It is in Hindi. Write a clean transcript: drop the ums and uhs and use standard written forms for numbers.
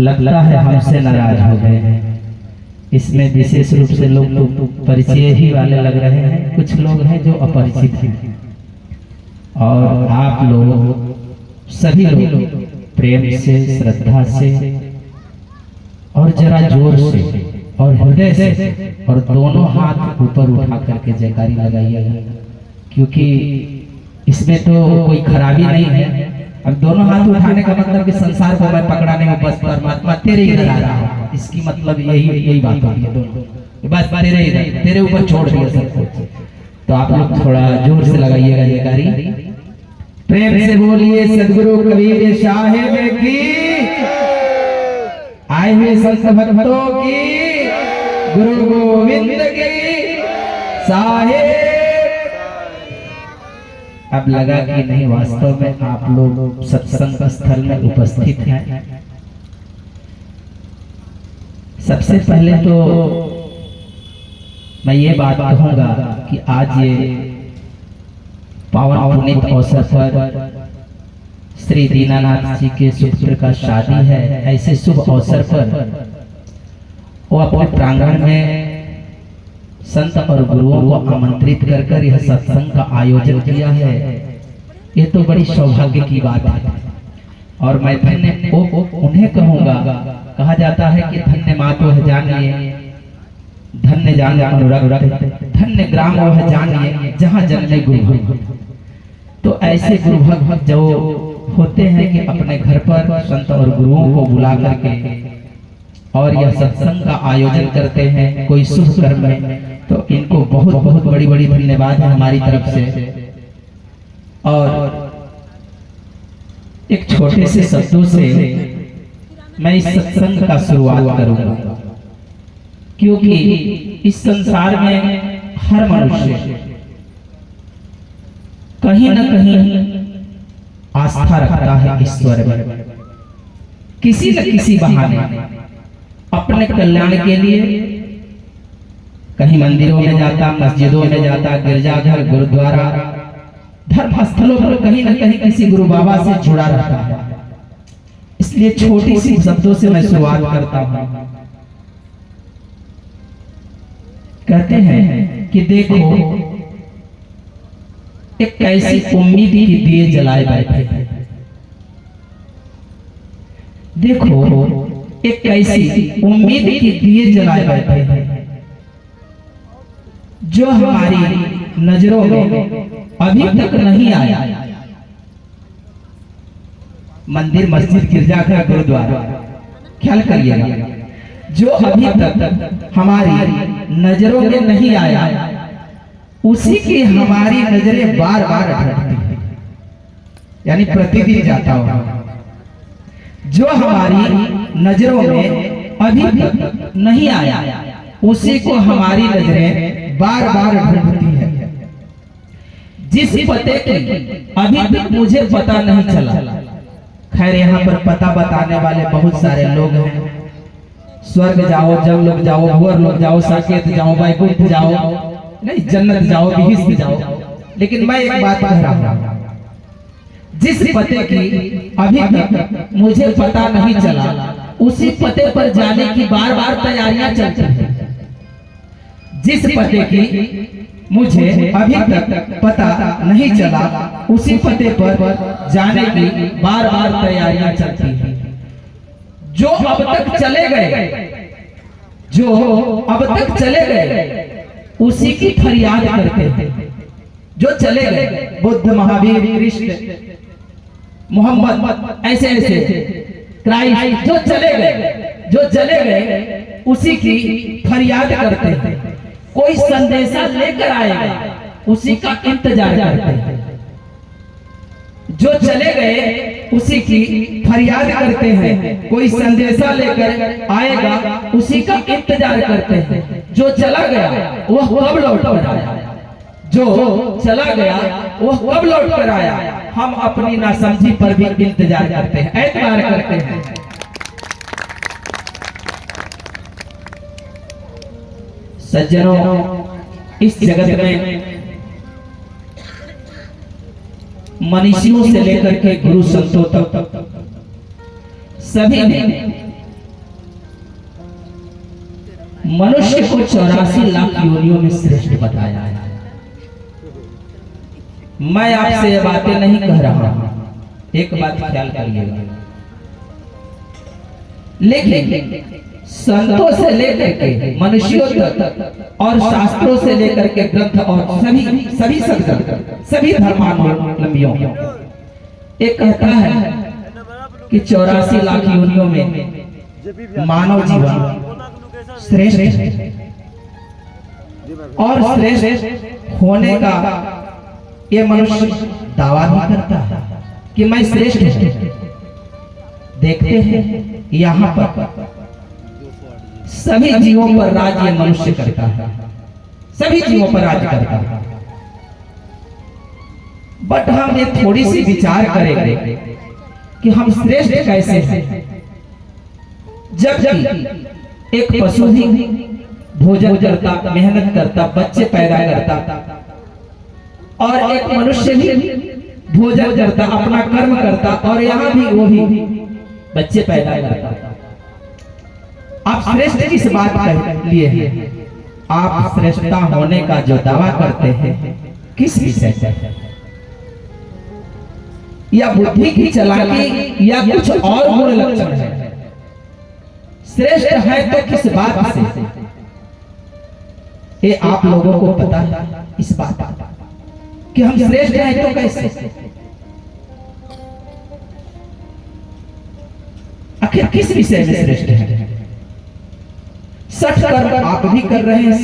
लगता है हमसे नाराज हो गए हैं। इसमें विशेष रूप से लोग तो परिचय ही वाले लग रहे हैं, कुछ लोग हैं जो अपरिचित हैं। और आप लोग सभी लोग प्रेम से, श्रद्धा से और जरा जोर से और हृदय से और दोनों हाथ ऊपर उठा करके जयकारी लगाइएगा, क्योंकि इसमें तो कोई खराबी नहीं है। अब दोनों हाथ उठाने का मतलब कि संसार को मैं पकड़ाने में बस परमात्मा तेरे इधर आ रहा हूं, इसकी मतलब यही बात होगी। दोनों बस तेरे इधर, तेरे ऊपर छोड़ दिया सब कुछ। तो आप लोग थोड़ा जोर से लगाइएगा जयकारी, प्रेम से बोलिए सदगुरु कबीर साहिब की, आए हुए संत भक्तों की, गुरु गोविंद की साहिब। अब लगा कि नहीं, वास्तव में आप लोग सत्संग स्थल में उपस्थित हैं। सबसे पहले तो मैं ये बात कहूंगा कि आज ये पावन पुनीत अवसर पर श्री दीनानाथ जी के सुपुत्र का शादी है। ऐसे शुभ अवसर पर वो अपने प्रांगण में संत और गुरुओं को आमंत्रित कर यह सत्संग का आयोजन किया है। ये तो बड़ी सौभाग्य की बात है और मैं धन्य उन्हें कहूंगा। कहा जाता है कि धन्य मात वह जानिए, धन्य जान अनुरक्त, धन्य ग्राम वह जानिए जहाँ जन्मे गुरु भक्त। तो ऐसे गुरु भक्त जो होते हैं कि अपने घर पर संत और गुरुओं को बुला करके और यह सत्संग का आयोजन करते हैं कोई शुभ कर्म में, तो इनको बहुत बहुत बड़ी बड़ी धन्यवाद है हमारी तरफ से। और एक छोटे से शब्दों से मैं इस सत्संग का शुरुआत करूंगा, क्योंकि इस संसार में हर मनुष्य कहीं न कहीं आस्था रखता है ईश्वर में, किसी न किसी बहाने अपने कल्याण के लिए कहीं मंदिरों में जाता, मस्जिदों में जाता, गिरजाघर, गुरुद्वारा, धर्म स्थलों पर कहीं न कहीं किसी गुरु बाबा से जुड़ा रहता है। इसलिए छोटी सी शब्दों से मैं शुरुआत करता हूं। कहते हैं कि देखो एक कैसी उम्मीद की दिए जलाए बैठे, देखो एक कैसी उम्मीद की दिए जलाए बैठे हैं जो हमारी नजरों में अभी तक नहीं आया। मंदिर, मस्जिद, गिरजाघर, गुरुद्वारा, ख्याल करिएगा, जो अभी तक हमारी नजरों में नहीं आया उसी की हमारी नजरें बार बार अटकती है, यानी प्रतिदिन जाता हो। जो हमारी नजरों में अभी तक नहीं आया उसी को हमारी नजरें बार बार ढूंढती है। जिस पते की अभी तक मुझे पता नहीं चला, खैर यहाँ पर पता बताने वाले बहुत सारे लोग हैं। स्वर्ग जाओ, जब लोग जाओ, भूर लोग जाओ, साकेत जाओ, वैकुंठ जाओ, नहीं जन्नत जाओ, बिहिष्ट जाओ। लेकिन मैं एक बात कह रहा हूँ, जिस पते की अभी तक मुझे पता नहीं चला उसी पते पर जाने की बार बार तैयारियां चलती हैं। जिस पते की मुझे अभी तक पता नहीं चला उसी पते पर जाने की बार बार तैयारियां चलती हैं। जो अब तक चले गए, जो अब तक चले गए उसी की फरियाद करते हैं। जो चले गए, बुद्ध, महावीर, कृष्ण, मोहम्मद, ऐसे ऐसे क्राइस्ट, जो चले गए उसी की फरियाद करते हैं। कोई संदेशा लेकर आएगा उसी का इंतजार करते हैं। जो चले गए उसी की फरियाद करते हैं, कोई संदेशा लेकर आएगा उसी का इंतजार करते हैं। जो चला गया वह कब लौट कर आया, जो चला गया वह कब लौट कर आया, हम अपनी नासमझी पर भी इंतजार करते हैं, एतबार करते हैं। सज्जनों, इस जगत में मनीषियों से लेकर के गुरु संतों तक सभी ने मनुष्य को 84 लाख योनियों में श्रेष्ठ बताया है। मैं आपसे ये बातें नहीं कह रहा हूं, एक बात ख्याल करिएगा, लेकिन संतों से लेकर के मनुष्यों तक और शास्त्रों से लेकर के ग्रंथ और सभी धर्मावलंबियों एक कहता है कि 84 लाख योनियों में मानव जीवन श्रेष्ठ है और श्रेष्ठ होने का ये मनुष्य दावा भी करता है कि मैं श्रेष्ठ हूं। देखते हैं यहाँ पर सभी जीवों पर राज्य मनुष्य करता है, सभी जीवों पर राज्य करता है। बट हम ये थोड़ी सी विचार करेंगे कि हम श्रेष्ठ कैसे हैं, जबकि एक पशु भी भोजन करता, मेहनत करता, बच्चे पैदा करता, और एक मनुष्य भी भोजन करता, अपना कर्म करता, और यहाँ भी वो भी बच्चे पैदा करता। आप श्रेष्ठ किस बात के लिए हैं? आप श्रेष्ठता होने का जो दावा करते हैं किस विषय से? या बुद्धि की चालाकी या कुछ और गुण लक्षण है? श्रेष्ठ है तो किस बात से? ये आप लोगों को पता है इस बात कि हम श्रेष्ठ हैं तो कैसे? आखिर किस विषय में श्रेष्ठ हैं? सठ कर्म आप भी कर रहे हैं,